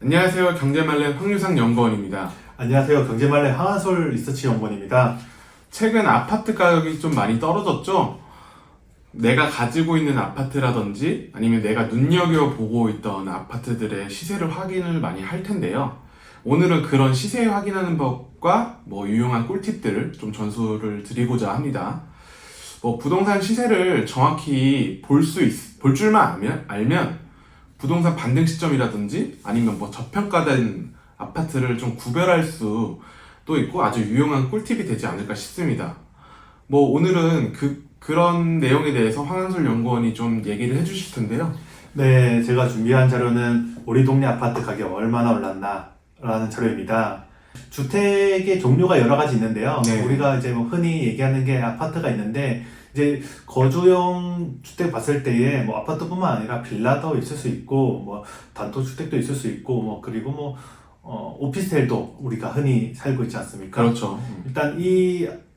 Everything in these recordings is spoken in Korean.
안녕하세요. 경제말렌 황유상 연구원입니다. 안녕하세요. 경제말렌 황한솔 리서치 연구원입니다. 최근 아파트 가격이 좀 많이 떨어졌죠? 내가 가지고 있는 아파트라든지 아니면 내가 눈여겨보고 있던 아파트들의 시세를 확인을 많이 할 텐데요. 오늘은 그런 시세 확인하는 법과 유용한 꿀팁들을 좀 전수를 드리고자 합니다. 부동산 시세를 정확히 볼 줄만 알면 부동산 반등 시점이라든지 아니면 저평가된 아파트를 좀 구별할 수도 있고 아주 유용한 꿀팁이 되지 않을까 싶습니다. 오늘은 그런 내용에 대해서 황한솔 연구원이 좀 얘기를 해주실 텐데요. 네, 제가 준비한 자료는 우리 동네 아파트 가격 얼마나 올랐나 라는 자료입니다. 주택의 종류가 여러 가지 있는데요. 네. 우리가 이제 흔히 얘기하는 게 아파트가 있는데 이제 거주용 주택 봤을 때에 아파트뿐만 아니라 빌라도 있을 수 있고 단독주택도 있을 수 있고 그리고 오피스텔도 우리가 흔히 살고 있지 않습니까? 그렇죠. 일단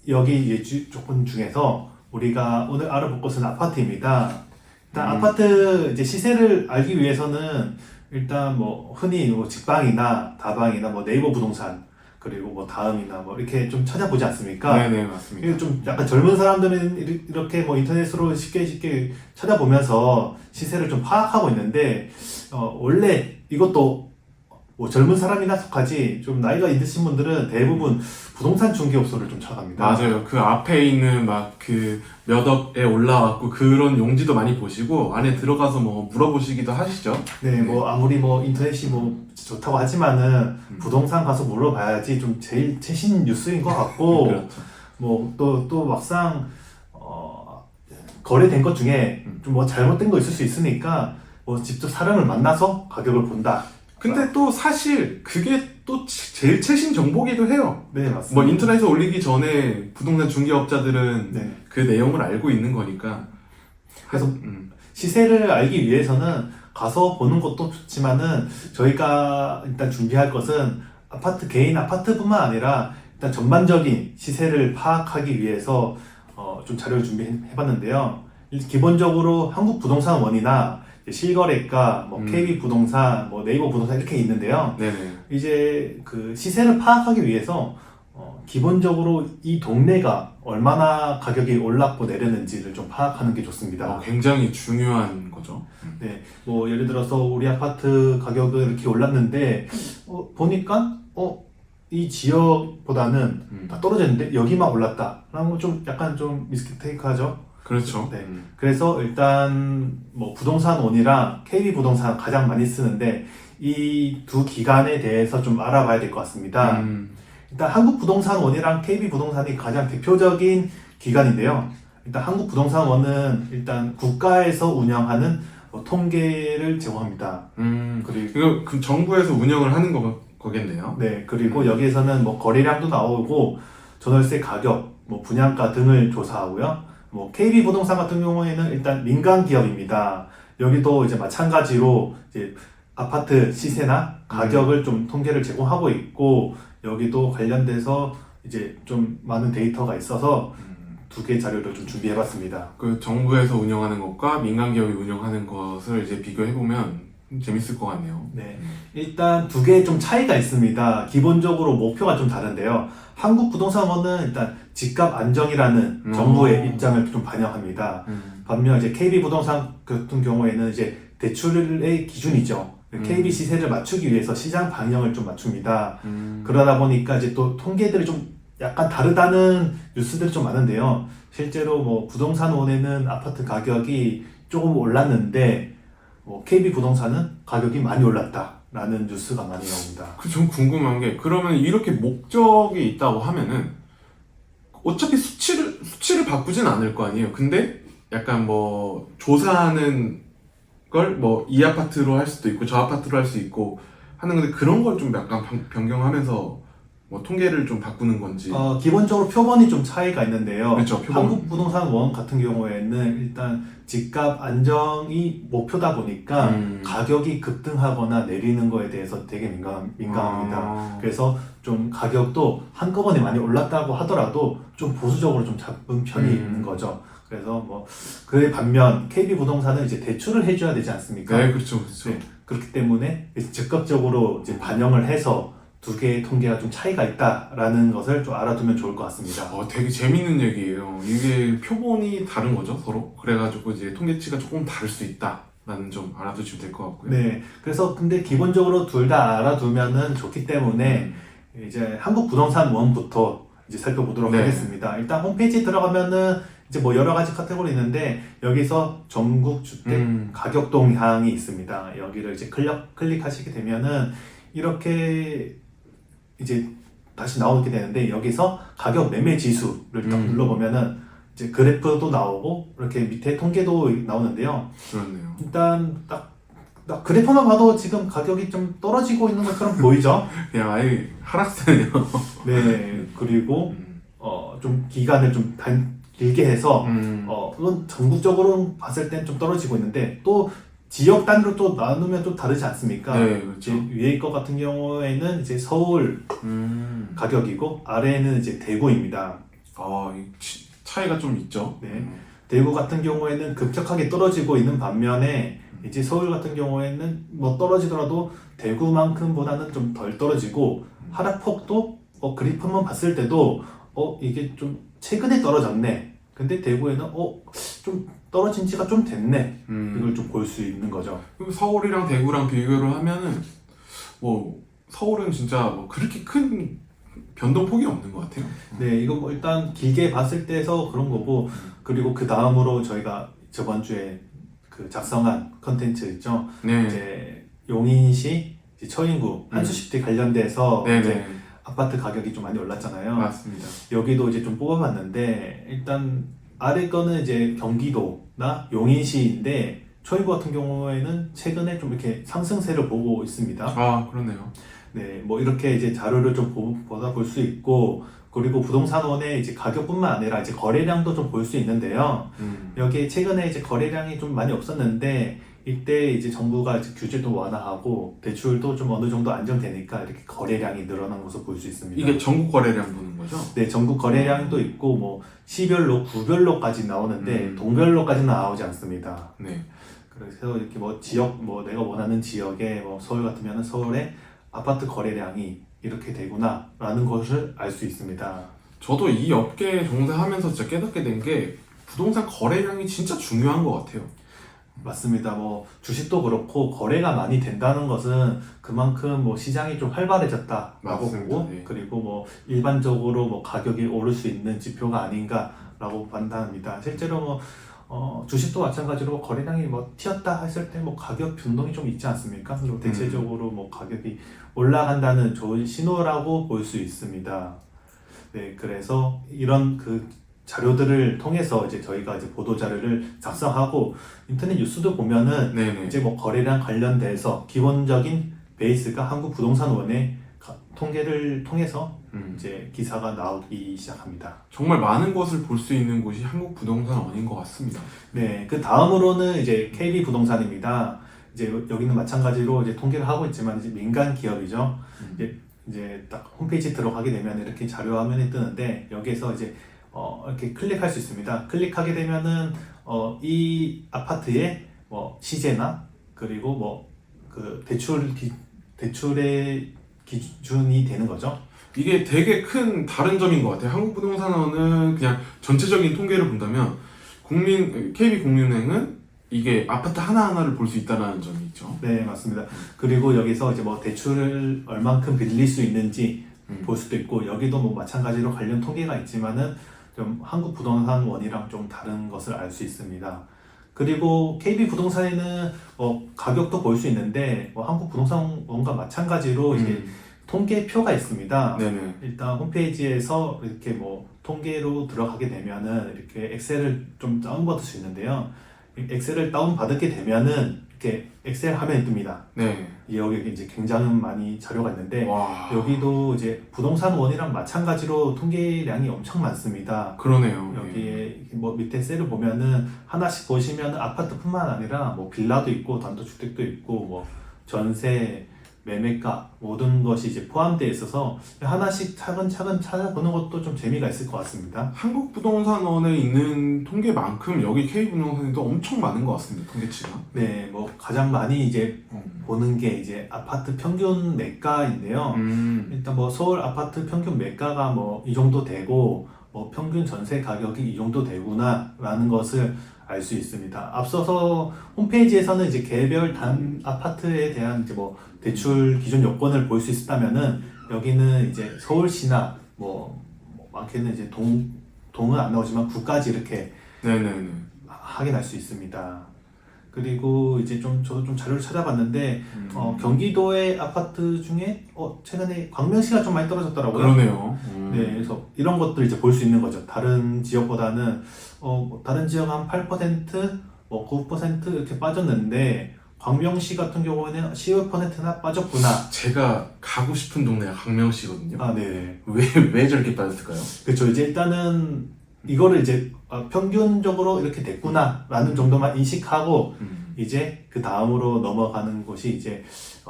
여기 예주 조건 중에서 우리가 오늘 알아볼 것은 아파트입니다. 일단 아파트 이제 시세를 알기 위해서는 일단 흔히 직방이나 다방이나 네이버 부동산 그리고 다음이나 이렇게 좀 찾아보지 않습니까? 네네, 맞습니다. 이게 좀 약간 젊은 사람들은 이렇게 인터넷으로 쉽게 찾아보면서 시세를 좀 파악하고 있는데 원래 이것도 젊은 사람이나 속하지 좀 나이가 있으신 분들은 대부분 부동산 중개업소를 좀 찾아갑니다. 맞아요. 그 앞에 있는 몇 억에 올라왔고 그런 용지도 많이 보시고 안에 들어가서 물어보시기도 하시죠. 네, 아무리 인터넷이 좋다고 하지만은 부동산 가서 물어봐야지 좀 제일 최신 뉴스인 것 같고 그렇죠. 또 막상 거래된 것 중에 좀 잘못된 거 있을 수 있으니까 직접 사람을 만나서 가격을 본다. 근데 또 사실 그게 또 제일 최신 정보기도 해요. 네, 맞습니다. 인터넷에 올리기 전에 부동산 중개업자들은 네. 그 내용을 알고 있는 거니까. 그래서 시세를 알기 위해서는 가서 보는 것도 좋지만은 저희가 일단 준비할 것은 개인 아파트뿐만 아니라 일단 전반적인 시세를 파악하기 위해서 좀 자료를 준비해봤는데요. 기본적으로 한국부동산원이나 실거래가, KB부동산, 네이버 부동산 이렇게 있는데요. 네네. 이제 그 시세를 파악하기 위해서 기본적으로 이 동네가 얼마나 가격이 올랐고 내렸는지를 좀 파악하는 게 좋습니다. 굉장히 중요한 거죠. 네, 예를 들어서 우리 아파트 가격은 이렇게 올랐는데 보니까 이 지역보다는 다 떨어졌는데 여기만 올랐다. 라는 건 좀 약간 좀 미스테이크하죠. 그렇죠. 네. 그래서 일단 부동산원이랑 KB부동산 가장 많이 쓰는데 이 두 기관에 대해서 좀 알아봐야 될 것 같습니다. 일단 한국부동산원이랑 KB부동산이 가장 대표적인 기관인데요. 일단 한국부동산원은 일단 국가에서 운영하는 통계를 제공합니다. 그리고 그 정부에서 운영을 하는 거겠네요. 네, 그리고 여기에서는 거래량도 나오고 전월세 가격, 분양가 등을 조사하고요. KB부동산 같은 경우에는 일단 민간 기업입니다. 여기도 이제 마찬가지로 이제 아파트 시세나 가격을 좀 통계를 제공하고 있고 여기도 관련돼서 이제 좀 많은 데이터가 있어서 두 개 자료를 좀 준비해봤습니다. 그 정부에서 운영하는 것과 민간 기업이 운영하는 것을 이제 비교해보면 재밌을 것 같네요. 네, 일단 두 개 좀 차이가 있습니다. 기본적으로 목표가 좀 다른데요. 한국부동산원은 일단 집값 안정이라는 정부의 입장을 좀 반영합니다. 반면 이제 KB부동산 같은 경우에는 이제 대출의 기준이죠. KB 시세를 맞추기 위해서 시장 방향을 좀 맞춥니다. 그러다 보니까 이제 또 통계들이 좀 약간 다르다는 뉴스들이 좀 많은데요. 실제로 부동산원에는 아파트 가격이 조금 올랐는데 KB부동산은 가격이 많이 올랐다라는 뉴스가 많이 나옵니다. 좀 궁금한 게 그러면 이렇게 목적이 있다고 하면은 어차피 수치를 바꾸진 않을 거 아니에요. 근데 약간 조사하는 걸 이 아파트로 할 수도 있고 저 아파트로 할 수 있고 하는 건데 그런 걸 좀 약간 변경하면서 통계를 좀 바꾸는 건지. 기본적으로 표본이 좀 차이가 있는데요. 그렇죠, 표본. 한국부동산원 같은 경우에는 일단 집값 안정이 목표다 보니까 가격이 급등하거나 내리는 거에 대해서 되게 민감합니다. 그래서 좀 가격도 한꺼번에 많이 올랐다고 하더라도 좀 보수적으로 좀 잡은 편이 있는 거죠. 그래서 그에 반면 KB부동산은 이제 대출을 해줘야 되지 않습니까? 네, 그렇죠. 네. 그렇기 때문에 즉각적으로 이제 반영을 해서 두 개의 통계가 좀 차이가 있다라는 것을 좀 알아두면 좋을 것 같습니다. 되게 재밌는 얘기예요. 이게 표본이 다른 거죠, 서로. 그래가지고 이제 통계치가 조금 다를 수 있다라는 점 알아두시면 될 것 같고요. 네, 그래서 근데 기본적으로 둘 다 알아두면은 좋기 때문에 이제 한국부동산원부터 이제 살펴보도록 네. 하겠습니다. 일단 홈페이지 들어가면은 이제 뭐 여러 가지 카테고리 있는데 여기서 전국 주택 가격 동향이 있습니다. 여기를 이제 클릭하시게 되면은 이렇게 이제 다시 나오게 되는데 여기서 가격 매매 지수를 딱 눌러보면은 이제 그래프도 나오고 이렇게 밑에 통계도 나오는데요. 그렇네요. 일단 딱 그래프만 봐도 지금 가격이 좀 떨어지고 있는 것처럼 보이죠? 그냥 아예 하락세네요. 네. 그리고 좀 기간을 좀 길게 해서 물론 전국적으로 봤을 땐 좀 떨어지고 있는데 또 지역 단위로 또 나누면 좀 다르지 않습니까? 네, 이제 그렇죠. 위에 것 같은 경우에는 이제 서울 가격이고 아래에는 이제 대구입니다. 차이가 좀 있죠. 네. 대구 같은 경우에는 급격하게 떨어지고 있는 반면에 이제 서울 같은 경우에는 뭐 떨어지더라도 대구만큼보다는 좀 덜 떨어지고 하락폭도 그래프만 봤을 때도 이게 좀 최근에 떨어졌네. 근데 대구에는 좀 떨어진 지가 좀 됐네. 이걸 좀 볼 수 있는 거죠. 그리고 서울이랑 대구랑 비교를 하면은 뭐 서울은 진짜 뭐 그렇게 큰 변동폭이 없는 것 같아요. 네, 이거 뭐 일단 길게 봤을 때서 그런 거고, 그리고 그 다음으로 저희가 저번 주에 그 작성한 컨텐츠 있죠. 네. 이제 용인시 이제 처인구 한수시티 관련돼서 네네. 이제 아파트 가격이 좀 많이 올랐잖아요. 맞습니다. 여기도 이제 좀 뽑아봤는데 일단 아래 거는 이제 경기도나 용인시인데 처인구 같은 경우에는 최근에 좀 이렇게 상승세를 보고 있습니다. 그러네요. 네, 뭐 이렇게 이제 자료를 좀 보다 볼 수 있고, 그리고 부동산원의 이제 가격뿐만 아니라 이제 거래량도 좀 볼 수 있는데요. 여기에 최근에 이제 거래량이 좀 많이 없었는데 이때 이제 정부가 이제 규제도 완화하고 대출도 좀 어느 정도 안정되니까 이렇게 거래량이 늘어난 것을 볼 수 있습니다. 이게 전국 거래량 보는 거죠? 네, 전국 거래량도 있고 뭐 시별로, 구별로까지 나오는데 동별로까지는 나오지 않습니다. 네. 그래서 이렇게 뭐 지역, 뭐 내가 원하는 지역에 뭐 서울 같으면 서울에 아파트 거래량이 이렇게 되구나라는 것을 알 수 있습니다. 저도 이 업계에 종사하면서 진짜 깨닫게 된 게 부동산 거래량이 진짜 중요한 것 같아요. 맞습니다. 뭐 주식도 그렇고 거래가 많이 된다는 것은 그만큼 뭐 시장이 좀 활발해졌다라고 맞습니다. 보고 네. 그리고 뭐 일반적으로 뭐 가격이 오를 수 있는 지표가 아닌가라고 판단합니다. 실제로 뭐 주식도 마찬가지로 거래량이 뭐 튀었다 했을 때 뭐 가격 변동이 좀 있지 않습니까? 그리고 대체적으로 뭐 가격이 올라간다는 좋은 신호라고 볼 수 있습니다. 네, 그래서 이런 그 자료들을 통해서 이제 저희가 이제 보도 자료를 작성하고 인터넷 뉴스도 보면은 네네. 이제 뭐 거래량 관련돼서 기본적인 베이스가 한국부동산원의 통계를 통해서 이제 기사가 나오기 시작합니다. 정말 많은 것을 볼 수 있는 곳이 한국부동산원인 것 같습니다. 네, 그 다음으로는 이제 KB부동산입니다. 이제 여기는 마찬가지로 이제 통계를 하고 있지만 이제 민간 기업이죠. 이제 딱 홈페이지 들어가게 되면 이렇게 자료 화면이 뜨는데 여기에서 이제 이렇게 클릭할 수 있습니다. 클릭하게 되면은 이 아파트의 뭐 시세나 그리고 뭐 그 대출의 기준이 되는 거죠. 이게 되게 큰 다른 점인 것 같아요. 한국부동산원은 그냥 전체적인 통계를 본다면 KB국민은행은 이게 아파트 하나하나를 볼 수 있다는 점이 있죠. 네, 맞습니다. 그리고 여기서 이제 뭐 대출을 얼만큼 빌릴 수 있는지 볼 수도 있고 여기도 뭐 마찬가지로 관련 통계가 있지만은 좀 한국부동산원이랑 좀 다른 것을 알 수 있습니다. 그리고 KB부동산에는 가격도 볼 수 있는데 한국부동산원과 마찬가지로 이제 통계표가 있습니다. 네네. 일단 홈페이지에서 이렇게 뭐 통계로 들어가게 되면은 이렇게 엑셀을 좀 다운받을 수 있는데요. 엑셀을 다운받게 되면은 이렇게 엑셀 화면이 뜹니다. 네. 여기 이제 굉장히 많이 자료가 있는데 와. 여기도 이제 부동산원이랑 마찬가지로 통계량이 엄청 많습니다. 그러네요. 여기에 뭐 밑에 셀을 보면은 하나씩 보시면은 아파트뿐만 아니라 뭐 빌라도 있고 단독주택도 있고 뭐 전세 매매가 모든 것이 이제 포함되어 있어서 하나씩 차근차근 찾아보는 것도 좀 재미가 있을 것 같습니다. 한국부동산원에 있는 통계만큼 여기 K부동산에도 엄청 많은 것 같습니다. 통계치가. 네, 뭐 가장 많이 이제 보는 게 이제 아파트 평균 매가인데요. 일단 뭐 서울 아파트 평균 매가가 뭐 이 정도 되고 뭐 평균 전세 가격이 이 정도 되구나라는 것을 알 수 있습니다. 앞서서 홈페이지에서는 이제 개별 단 아파트에 대한 이제 뭐 대출 기준 요건을 볼 수 있었다면은 여기는 이제 서울시나 뭐 많게는 이제 동은 안 나오지만 구까지 이렇게 네네네. 확인할 수 있습니다. 그리고 이제 저도 좀 자료를 찾아봤는데 경기도의 아파트 중에 최근에 광명시가 좀 많이 떨어졌더라고요. 그러네요. 네, 그래서 이런 것들 이제 볼 수 있는 거죠. 다른 지역보다는 뭐 다른 지역 한 8%, 뭐 9% 이렇게 빠졌는데 광명시 같은 경우에는 15%나 빠졌구나. 제가 가고 싶은 동네가 광명시거든요. 아, 네. 왜 저렇게 빠졌을까요? 그렇죠. 이제 일단은 이거를 이제 평균적으로 이렇게 됐구나라는 정도만 인식하고 이제 그 다음으로 넘어가는 곳이 이제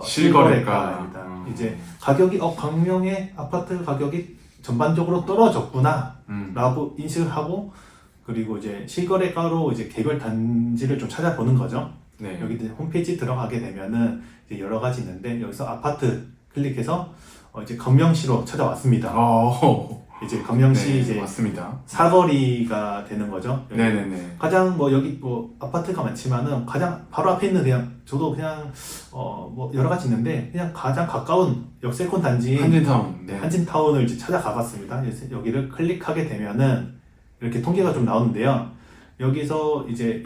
실거래가입니다. 이제 가격이 광명의 아파트 가격이 전반적으로 떨어졌구나라고 인식을 하고 그리고 이제 실거래가로 이제 개별 단지를 좀 찾아보는 거죠. 네. 여기 홈페이지 들어가게 되면은 이제 여러 가지 있는데 여기서 아파트 클릭해서 이제 광명시로 찾아왔습니다. 이제 광명시 네, 이제 맞습니다. 사거리가 되는 거죠. 네네네. 가장 뭐 여기 뭐 아파트가 많지만은 가장 바로 앞에 있는 그냥 저도 그냥 뭐 여러 가지 있는데 그냥 가장 가까운 역세권 단지인 한진타운. 네, 한진타운을 이제 찾아가봤습니다. 여기를 클릭하게 되면은 이렇게 통계가 좀 나오는데요. 여기서 이제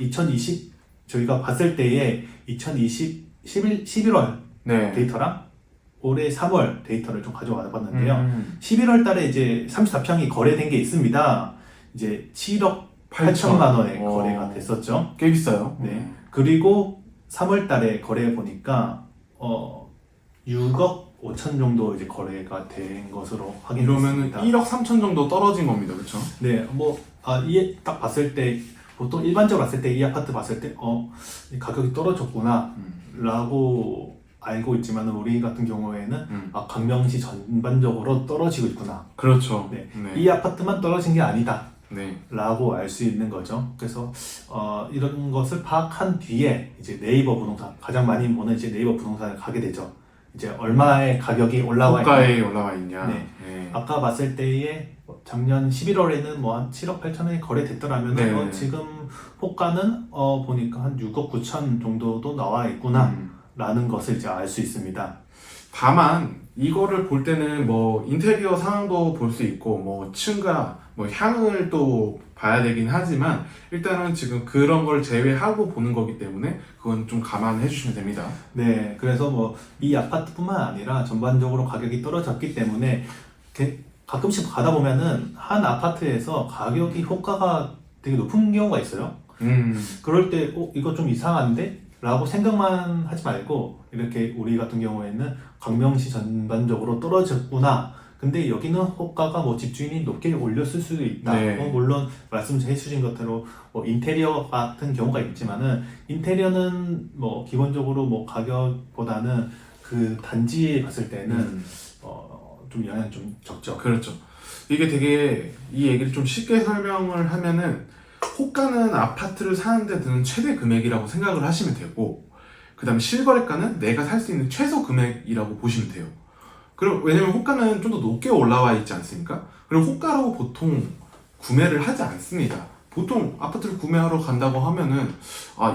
저희가 봤을 때에 11월 네. 데이터랑 올해 3월 데이터를 좀 가져와 봤는데요. 11월 달에 이제 34평이 거래된 게 있습니다. 이제 7억 8천만 원에 거래가 됐었죠. 꽤 비싸요. 네. 그리고 3월 달에 거래해 보니까 6억 5천 정도 이제 거래가 된 것으로 이러면은 확인됐습니다. 1억 3천 정도 떨어진 겁니다. 그렇죠? 네, 뭐 이게 딱 봤을 때 보통 일반적으로 봤을 때 이 아파트 봤을 때 이 가격이 떨어졌구나라고 알고 있지만 우리 같은 경우에는 광명시 전반적으로 떨어지고 있구나. 그렇죠. 네. 네. 이 아파트만 떨어진 게 아니다. 네. 라고 알 수 있는 거죠. 그래서 이런 것을 파악한 뒤에 이제 네이버 부동산 가장 많이 보는 이제 네이버 부동산을 가게 되죠. 이제 얼마의 가격이 올라와 호가에 올라와 있냐. 네. 네. 아까 봤을 때에 작년 11월에는 뭐 한 7억 8천원이 거래됐더라면 네. 지금 호가는 보니까 한 6억 9천 정도도 나와 있구나 라는 것을 이제 알 수 있습니다. 다만 이거를 볼 때는 뭐 인테리어 상황도 볼 수 있고 뭐 층과 뭐 향을 또 봐야 되긴 하지만 일단은 지금 그런 걸 제외하고 보는 거기 때문에 그건 좀 감안해 주시면 됩니다. 네, 그래서 뭐 이 아파트뿐만 아니라 전반적으로 가격이 떨어졌기 때문에 가끔씩 가다 보면은 한 아파트에서 가격이 호가가 되게 높은 경우가 있어요. 그럴 때 이거 좀 이상한데? 라고 생각만 하지 말고 이렇게 우리 같은 경우에는 광명시 전반적으로 떨어졌구나. 근데 여기는 호가가 뭐 집주인이 높게 올렸을 수도 있다. 네. 물론 말씀해 주신 것대로 뭐 인테리어 같은 경우가 있지만은 인테리어는 뭐 기본적으로 뭐 가격보다는 그 단지에 봤을 때는 좀 영향이 좀 적죠. 그렇죠. 이게 되게 이 얘기를 좀 쉽게 설명을 하면은 호가는 아파트를 사는데 드는 최대 금액이라고 생각을 하시면 되고 그 다음에 실거래가는 내가 살 수 있는 최소 금액이라고 보시면 돼요. 그럼 왜냐면 호가는 좀 더 높게 올라와 있지 않습니까? 그리고 호가로 보통 구매를 하지 않습니다. 보통 아파트를 구매하러 간다고 하면은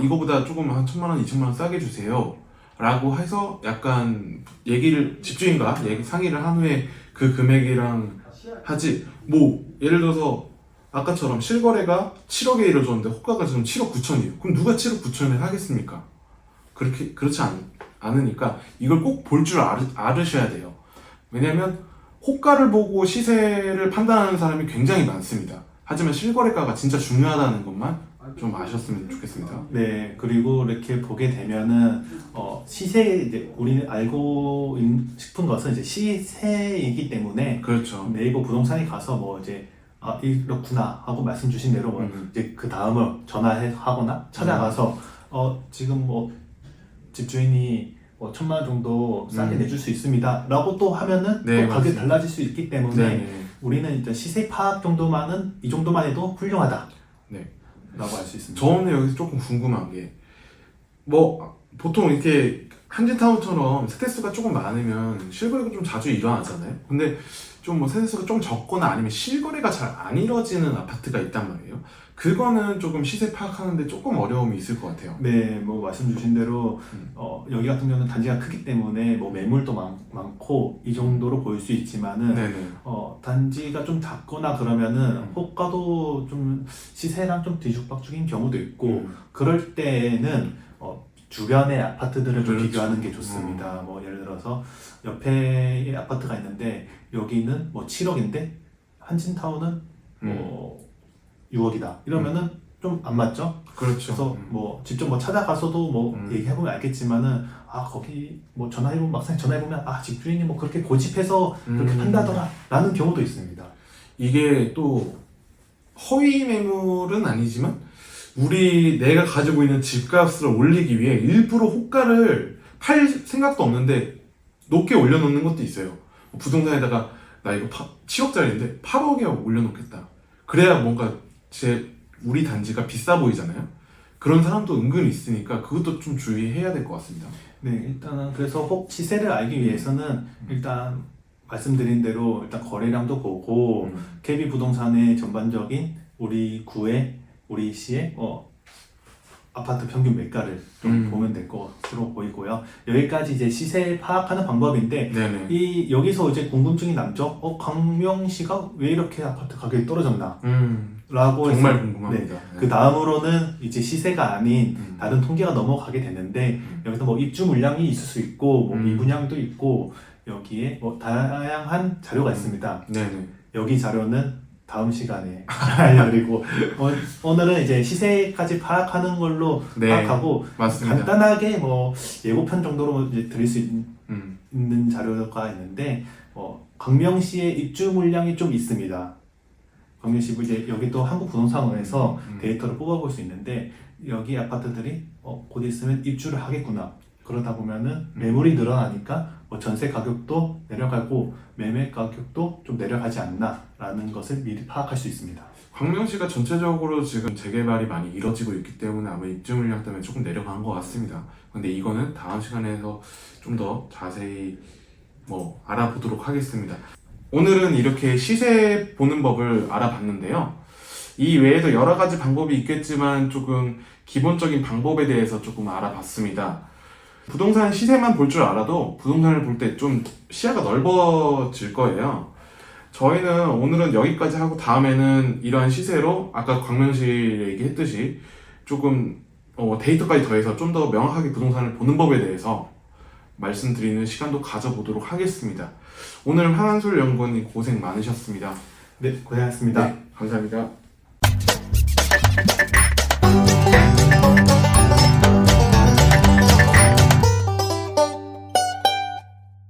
이거보다 조금 한 1,000만 원, 2,000만 원 싸게 주세요 라고 해서 약간 집주인과 상의를 한 후에 그 금액이랑 하지 뭐 예를 들어서 아까처럼 실거래가 7억에 이루어졌는데 호가가 지금 7억 9천이에요. 그럼 누가 7억 9천에 하겠습니까? 그렇지 않으니까 이걸 꼭 볼 줄 알으셔야 돼요. 왜냐면 호가를 보고 시세를 판단하는 사람이 굉장히 많습니다. 하지만 실거래가가 진짜 중요하다는 것만 좀 아셨으면 좋겠습니다. 네, 그리고 이렇게 보게 되면은 시세 이제 우리는 알고 싶은 것은 이제 시세이기 때문에 그렇죠. 네이버 부동산에 가서 뭐 이제 이렇구나 하고 말씀 주신 대로 뭐 이제 그 다음을 전화하거나 찾아가서 지금 뭐 집주인이 뭐 1,000만 원 정도 싸게 음. 내줄 수 있습니다. 라고 또 하면은 네, 또 가격이 맞습니다. 달라질 수 있기 때문에 네. 우리는 일단 시세 파악 정도만은 이 정도만 해도 훌륭하다. 네. 라고 할 수 있습니다. 저는 여기서 조금 궁금한 게, 뭐, 보통 이렇게 한진타운처럼 세대수가 조금 많으면 실거래가 좀 자주 일어나잖아요. 근데 좀 뭐 세대수가 좀 적거나 아니면 실거래가 잘 안 이루어지는 아파트가 있단 말이에요. 그거는 조금 시세 파악하는데 조금 어려움이 있을 것 같아요. 네, 뭐 말씀 주신 대로 음. 여기 같은 경우는 단지가 크기 때문에 뭐 매물도 많고 이 정도로 보일 수 있지만은 네네. 단지가 좀 작거나 그러면은 음. 호가도 좀 시세랑 좀 뒤죽박죽인 경우도 있고 음. 그럴 때에는 주변의 아파트들을 좀 그렇죠. 비교하는 게 좋습니다. 뭐 예를 들어서 옆에 아파트가 있는데 여기는 뭐 7억인데 한진타운은 뭐 6억이다. 이러면은 좀 안 맞죠? 그렇죠. 그래서 뭐 직접 뭐 찾아가서도 뭐 얘기해보면 알겠지만은 거기 뭐 전화해보면 막상 전화해보면 집주인이 뭐 그렇게 고집해서 그렇게 판다더라 라는 경우도 있습니다. 이게 또 허위 매물은 아니지만 내가 가지고 있는 집값을 올리기 위해 일부러 호가를 팔 생각도 없는데 높게 올려놓는 것도 있어요. 부동산에다가 나 이거 7억짜리인데 8억에 올려놓겠다. 그래야 뭔가 우리 단지가 비싸 보이잖아요. 그런 사람도 은근히 있으니까 그것도 좀 주의해야 될 것 같습니다. 네, 일단은 그래서 시세를 알기 위해서는 일단 말씀드린 대로 일단 거래량도 보고 KB 부동산의 전반적인 우리 구의 우리 시의 아파트 평균 매가를 좀 보면 될 것으로 보이고요. 여기까지 이제 시세 파악하는 방법인데 네네. 여기서 이제 궁금증이 남죠. 광명시가 왜 이렇게 아파트 가격이 떨어졌나? 라고 정말 궁금합니다. 네. 그 다음으로는 이제 시세가 아닌 다른 통계가 넘어가게 되는데 여기서 뭐 입주 물량이 있을 수 있고 뭐 미분양도 있고 여기에 뭐 다양한 자료가 있습니다. 네네. 여기 자료는 다음 시간에 알려드리고 오늘은 이제 시세까지 파악하는 걸로 파악하고 맞습니다. 간단하게 뭐 예고편 정도로 이제 드릴 수 있는 자료가 있는데 광명시의 입주 물량이 좀 있습니다. 광명시 이제 여기 또 한국부동산원에서 데이터를 뽑아볼 수 있는데 여기 아파트들이 곧 있으면 입주를 하겠구나. 그러다 보면은 매물이 늘어나니까 전세 가격도 내려가고 매매 가격도 좀 내려가지 않나라는 것을 미리 파악할 수 있습니다. 광명시가 전체적으로 지금 재개발이 많이 이뤄지고 있기 때문에 아마 입주 물량 때문에 조금 내려간 것 같습니다. 근데 이거는 다음 시간에서 좀 더 자세히 알아보도록 하겠습니다. 오늘은 이렇게 시세 보는 법을 알아봤는데요. 이 외에도 여러 가지 방법이 있겠지만 조금 기본적인 방법에 대해서 조금 알아봤습니다. 부동산 시세만 볼 줄 알아도 부동산을 볼 때 좀 시야가 넓어질 거예요. 저희는 오늘은 여기까지 하고 다음에는 이러한 시세로 아까 광명시 얘기했듯이 조금 데이터까지 더해서 좀 더 명확하게 부동산을 보는 법에 대해서 말씀드리는 시간도 가져보도록 하겠습니다. 오늘 황한솔 연구원님 고생 많으셨습니다. 네, 고생하셨습니다. 네, 감사합니다.